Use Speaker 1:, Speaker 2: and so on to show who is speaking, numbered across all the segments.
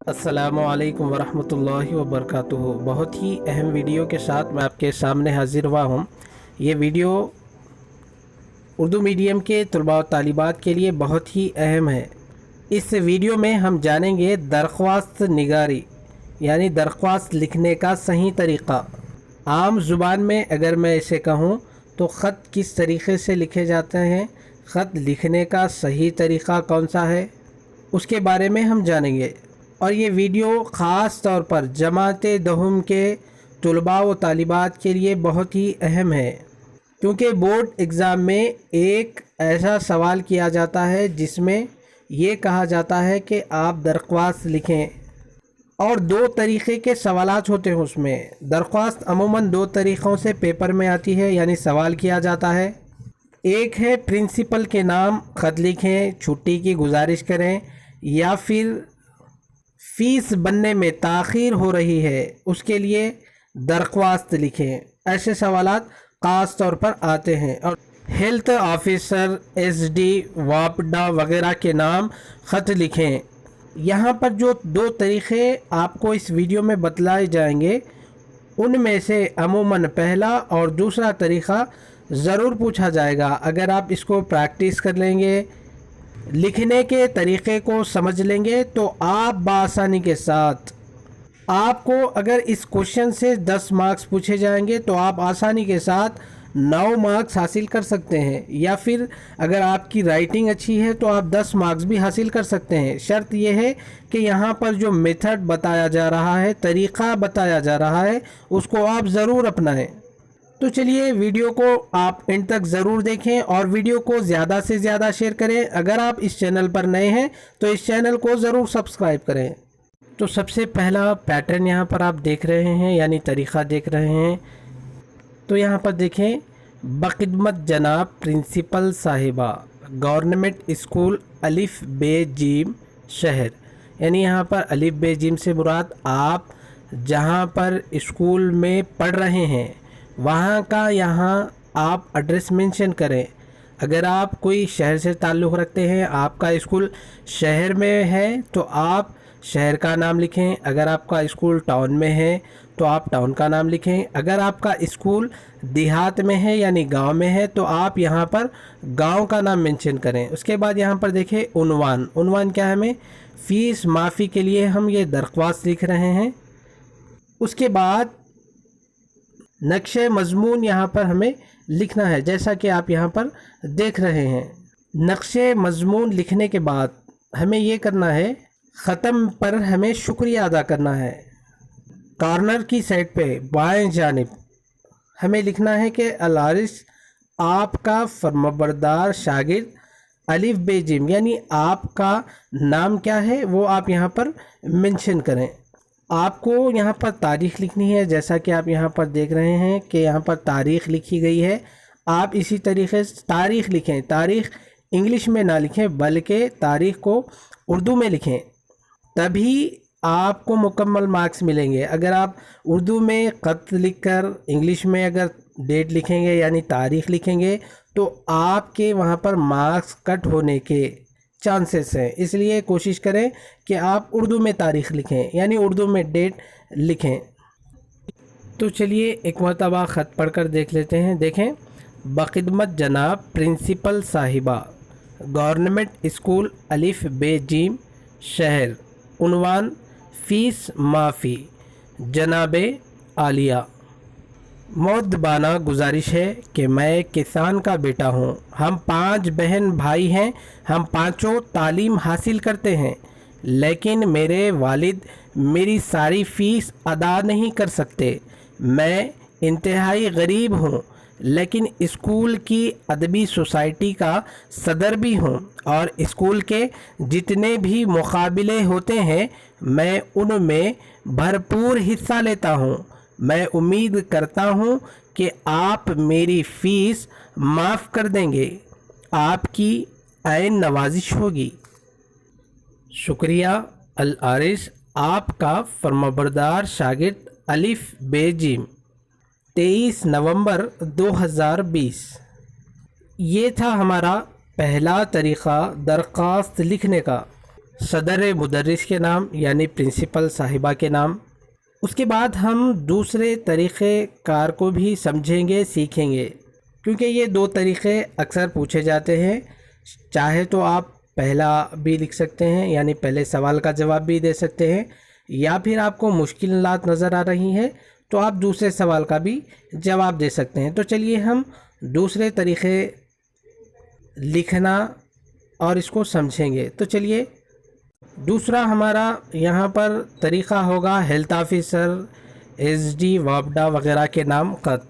Speaker 1: अस्सलामुअलैकुम वरहमतुल्लाहि वबरकातुहू। बहुत ही अहम वीडियो के साथ मैं आपके सामने हाजिर हुआ हूँ। ये वीडियो उर्दू मीडियम के तलबा और तालिबात के लिए बहुत ही अहम है। इस वीडियो में हम जानेंगे दरख्वास्त निगारी यानी दरख्वास्त लिखने का सही तरीक़ा। आम ज़ुबान में अगर मैं इसे कहूँ तो ख़त किस तरीक़े से लिखे जाते हैं, ख़त लिखने का सही तरीक़ा कौन सा है, उसके बारे में हम जानेंगे। और ये वीडियो ख़ास तौर पर जमात दहुम के तलबा व तालिबात के लिए बहुत ही अहम है, क्योंकि बोर्ड एग्ज़ाम में एक ऐसा सवाल किया जाता है जिसमें ये कहा जाता है कि आप दरख्वास्त लिखें, और दो तरीक़े के सवालात होते हैं उसमें। दरख्वास्त अमूमन दो तरीक़ों से पेपर में आती है यानी सवाल किया जाता है। एक है प्रिंसिपल के नाम ख़त लिखें, छुट्टी की गुजारिश करें, या फिर फ़ीस बनने में ताख़ीर हो रही है उसके लिए दरख्वास्त लिखें। ऐसे सवालात ख़ास तौर पर आते हैं। और हेल्थ ऑफिसर, एसडी, वापडा वगैरह के नाम ख़त लिखें। यहाँ पर जो दो तरीक़े आपको इस वीडियो में बतलाए जाएंगे उनमें से अमूमन पहला और दूसरा तरीक़ा ज़रूर पूछा जाएगा। अगर आप इसको प्रैक्टिस कर लेंगे, लिखने के तरीक़े को समझ लेंगे, तो आप बआसानी के साथ, आपको अगर इस क्वेश्चन से 10 मार्क्स पूछे जाएंगे तो आप आसानी के साथ 9 मार्क्स हासिल कर सकते हैं, या फिर अगर आपकी राइटिंग अच्छी है तो आप 10 मार्क्स भी हासिल कर सकते हैं। शर्त यह है कि यहाँ पर जो मेथड बताया जा रहा है, तरीक़ा बताया जा रहा है, उसको आप ज़रूर अपनाएं। तो चलिए वीडियो को आप एंड तक ज़रूर देखें और वीडियो को ज़्यादा से ज़्यादा शेयर करें। अगर आप इस चैनल पर नए हैं तो इस चैनल को ज़रूर सब्सक्राइब करें। तो सबसे पहला पैटर्न यहाँ पर आप देख रहे हैं यानी तरीक़ा देख रहे हैं। तो यहाँ पर देखें, बख़िदमत जनाब प्रिंसिपल साहिबा, गवर्नमेंट स्कूल अलिफ बे जीम शहर। यानी यहाँ पर अलिफ बे जीम से मुराद आप जहाँ पर स्कूल में पढ़ रहे हैं वहाँ का यहाँ आप एड्रेस मेंशन करें। अगर आप कोई शहर से ताल्लुक़ रखते हैं, आपका स्कूल शहर में है, तो आप शहर का नाम लिखें। अगर आपका स्कूल टाउन में है तो आप टाउन का नाम लिखें। अगर आपका स्कूल देहात में है यानी गांव में है तो आप यहाँ पर गांव का नाम मेंशन करें। उसके बाद यहाँ पर देखें उन्वान। उन्वान क्या है, हमें फ़ीस माफ़ी के लिए हम ये दरख्वास्त लिख रहे हैं। उसके बाद नक्शे मज़मून यहाँ पर हमें लिखना है, जैसा कि आप यहाँ पर देख रहे हैं। नक्शे मज़मून लिखने के बाद हमें ये करना है, ख़त्म पर हमें शुक्रिया अदा करना है। कॉर्नर की साइड पे बाएं जानिब हमें लिखना है कि अल-आरिस आपका फर्माबरदार शागिर्द अलिफ बे जिम, यानी आपका नाम क्या है वो आप यहाँ पर मेंशन करें। आपको यहाँ पर तारीख़ लिखनी है, जैसा कि आप यहाँ पर देख रहे हैं कि यहाँ पर तारीख़ लिखी गई है। आप इसी तरीक़े से तारीख़ लिखें। तारीख़ इंग्लिश में ना लिखें बल्कि तारीख़ को उर्दू में लिखें, तभी आपको मुकम्मल मार्क्स मिलेंगे। अगर आप उर्दू में ख़त लिखकर इंग्लिश में अगर डेट लिखेंगे यानी तारीख़ लिखेंगे तो आपके वहाँ पर मार्क्स कट होने के चांसेस हैं। इसलिए कोशिश करें कि आप उर्दू में तारीख़ लिखें यानी उर्दू में डेट लिखें। तो चलिए एक मरतबा ख़त पढ़कर देख लेते हैं। देखें, बख़िदमत जनाब प्रिंसिपल साहिबा, गवर्नमेंट स्कूल अलिफ बे जीम शहर, उन्वान फ़ीस माफ़ी, जनाबे आलिया। मौदबाना गुजारिश है कि मैं किसान का बेटा हूँ। हम 5 बहन भाई हैं। हम पाँचों तालीम हासिल करते हैं, लेकिन मेरे वालिद मेरी सारी फ़ीस अदा नहीं कर सकते। मैं इंतहाई गरीब हूँ, लेकिन स्कूल की अदबी सोसाइटी का सदर भी हूँ, और स्कूल के जितने भी मुकाबले होते हैं मैं उनमें भरपूर हिस्सा लेता हूँ। मैं उम्मीद करता हूँ कि आप मेरी फ़ीस माफ़ कर देंगे। आपकी ऐन नवाजिश होगी। शुक्रिया। अल-आरिस आपका फर्माबरदार शागिर्द अलिफ बे जिम। 23 नवंबर 2020। ये था हमारा पहला तरीक़ा दरख्वास्त लिखने का। सदर मुदर्रिस के नाम यानी प्रिंसिपल साहिबा के नाम। उसके बाद हम दूसरे तरीक़े कार को भी समझेंगे, सीखेंगे, क्योंकि ये दो तरीक़े अक्सर पूछे जाते हैं। चाहे तो आप पहला भी लिख सकते हैं, यानी पहले सवाल का जवाब भी दे सकते हैं, या फिर आपको मुश्किलात नज़र आ रही हैं तो आप दूसरे सवाल का भी जवाब दे सकते हैं। तो चलिए हम दूसरे तरीक़े लिखना और इसको समझेंगे। तो चलिए, दूसरा हमारा यहाँ पर तरीक़ा होगा हेल्थ ऑफिसर, एसडी, वापडा वगैरह के नाम ख़त।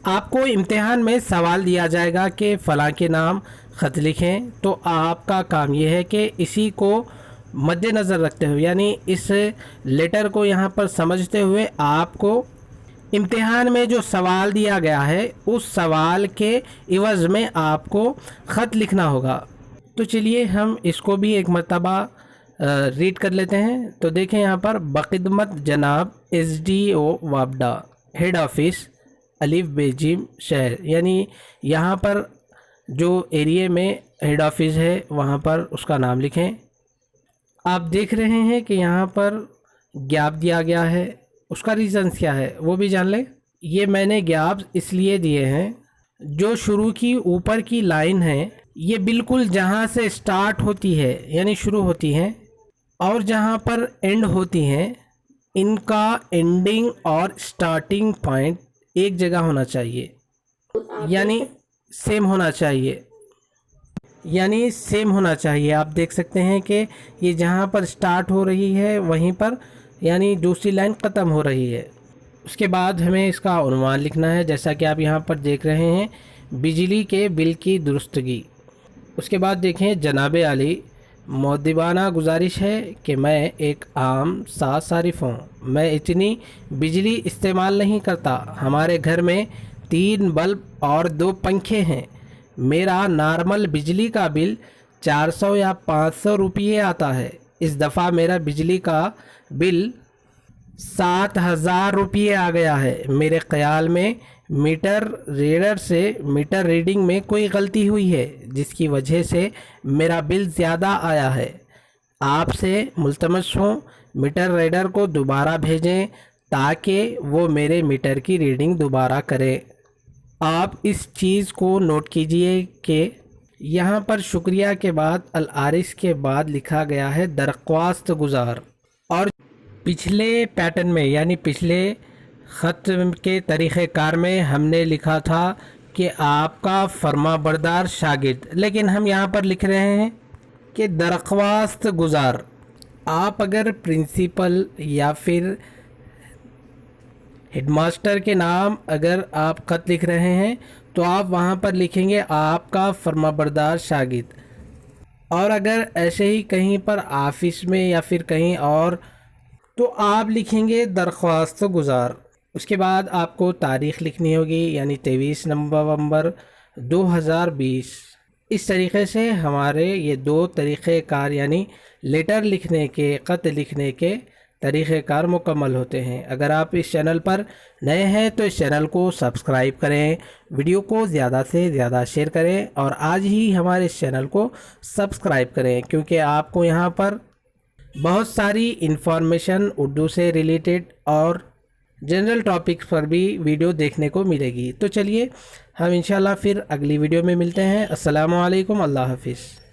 Speaker 1: आपको इम्तिहान में सवाल दिया जाएगा कि फ़लाँ के नाम ख़त लिखें, तो आपका काम ये है कि इसी को मद्देनज़र रखते हुए, यानी इस लेटर को यहाँ पर समझते हुए आपको इम्तिहान में जो सवाल दिया गया है उस सवाल के इवज़ में आपको ख़त लिखना होगा। तो चलिए हम इसको भी एक मरतबा रीड कर लेते हैं। तो देखें यहाँ पर, बख़िदमत जनाब एसडीओ वापडा, हेड ऑफिस अलिफ बेजिम शहर, यानी यहाँ पर जो एरिया में हेड ऑफिस है वहाँ पर उसका नाम लिखें। आप देख रहे हैं कि यहाँ पर गैप दिया गया है, उसका रीज़न्स क्या है वो भी जान लें। ये मैंने गैप इसलिए दिए हैं, जो शुरू की ऊपर की लाइन है ये बिल्कुल जहाँ से स्टार्ट होती है यानी शुरू होती हैं और जहाँ पर एंड होती हैं, इनका एंडिंग और स्टार्टिंग पॉइंट एक जगह होना चाहिए, यानी सेम होना चाहिए, आप देख सकते हैं कि ये जहाँ पर स्टार्ट हो रही है वहीं पर यानी दूसरी लाइन ख़त्म हो रही है। उसके बाद हमें इसका उन्वान लिखना है, जैसा कि आप यहाँ पर देख रहे हैं, बिजली के बिल की दुरुस्तगी। उसके बाद देखें, जनाब आली, मुअद्दिबाना गुजारिश है कि मैं एक आम सा सारिफ हूँ, मैं इतनी बिजली इस्तेमाल नहीं करता, हमारे घर में 3 बल्ब और 2 पंखे हैं, मेरा नॉर्मल बिजली का बिल 400 या 500 रुपये आता है। इस दफ़ा मेरा बिजली का बिल 7,000 रुपये आ गया है। मेरे ख़याल में मीटर रीडर से मीटर रीडिंग में कोई गलती हुई है, जिसकी वजह से मेरा बिल ज़्यादा आया है। आपसे मुल्तमस हूँ, मीटर रीडर को दोबारा भेजें ताकि वो मेरे मीटर की रीडिंग दोबारा करे। आप इस चीज़ को नोट कीजिए कि यहाँ पर शुक्रिया के बाद अल आरिस के बाद लिखा गया है दरख्वास्त गुजार, और पिछले पैटर्न में यानी पिछले ख़त के तरीक़ेकार में हमने लिखा था कि आपका फर्माबरदार शागिर्द, लेकिन हम यहाँ पर लिख रहे हैं कि दरख्वास्त गुजार। आप अगर प्रिंसिपल या फिर हेडमास्टर के नाम अगर आप ख़त लिख रहे हैं तो आप वहाँ पर लिखेंगे आपका फर्माबरदार शागिर्द, और अगर ऐसे ही कहीं पर ऑफिस में या फिर कहीं और तो आप लिखेंगे दरख्वास्त गुजार। उसके बाद आपको तारीख़ लिखनी होगी, यानी 23 नवंबर 2020। इस तरीक़े से हमारे ये 2 तरीक़ेकार यानी लेटर लिखने के, ख़त लिखने के तरीक़ेकार मुकम्मल होते हैं। अगर आप इस चैनल पर नए हैं तो इस चैनल को सब्सक्राइब करें, वीडियो को ज़्यादा से ज़्यादा शेयर करें और आज ही हमारे इस चैनल को सब्सक्राइब करें, क्योंकि आपको यहाँ पर बहुत सारी इन्फॉर्मेशन उर्दू से रिलेटेड और जनरल टॉपिक्स पर भी वीडियो देखने को मिलेगी। तो चलिए हम इंशाल्लाह फिर अगली वीडियो में मिलते हैं। अस्सलामु अलैकुम, अल्लाह हाफिज़।